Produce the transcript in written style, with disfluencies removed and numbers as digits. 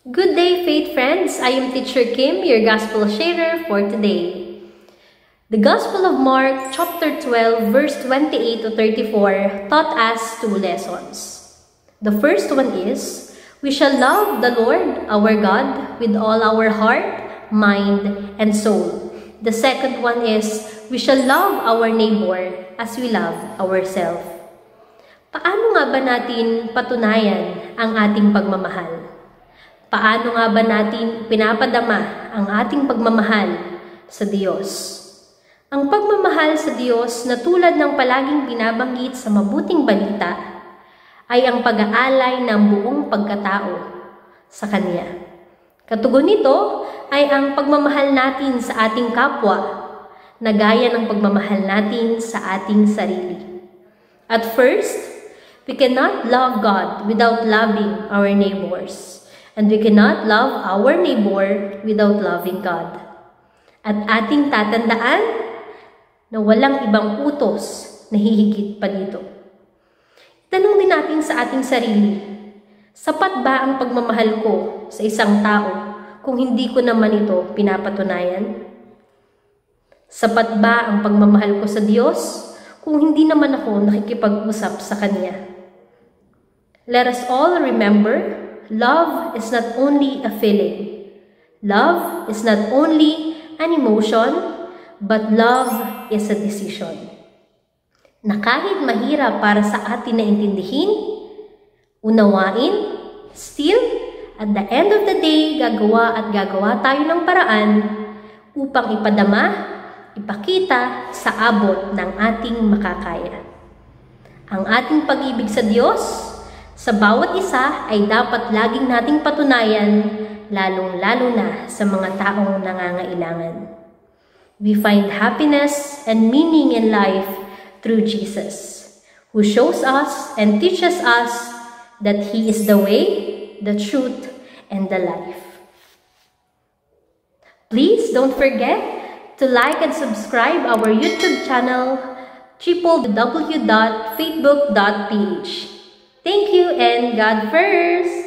Good day, Faith friends! I am Teacher Kim, your Gospel sharer for today. The Gospel of Mark, chapter 12, verse 28 to 34, taught us two lessons. The first one is, we shall love the Lord our God with all our heart, mind, and soul. The second one is, we shall love our neighbor as we love ourselves. Paano nga ba natin patunayan ang ating pagmamahal? Paano nga ba natin pinapadama ang ating pagmamahal sa Diyos? Ang pagmamahal sa Diyos na tulad ng palaging binabanggit sa mabuting balita ay ang pag-aalay ng buong pagkatao sa Kanya. Katugon nito ay ang pagmamahal natin sa ating kapwa na gaya ng pagmamahal natin sa ating sarili. At first, we cannot love God without loving our neighbors. And we cannot love our neighbor without loving God. At ating tatandaan na walang ibang utos na hihigit pa dito. Tanong din natin sa ating sarili, sapat ba ang pagmamahal ko sa isang tao kung hindi ko naman ito pinapatunayan? Sapat ba ang pagmamahal ko sa Diyos kung hindi naman ako nakikipag-usap sa Kanya? Let us all remember, love is not only a feeling. Love is not only an emotion, but love is a decision. Na kahit mahirap para sa atin na intindihin, unawain, still, at the end of the day, gagawa tayo ng paraan upang ipadama, ipakita sa abot ng ating makakaya. Ang ating pag-ibig sa Diyos, sa bawat isa ay dapat laging nating patunayan, lalong-lalo na sa mga taong nangangailangan. We find happiness and meaning in life through Jesus, who shows us and teaches us that He is the way, the truth, and the life. Please don't forget to like and subscribe our YouTube channel, www.faithbook.ph. Thank you and God first!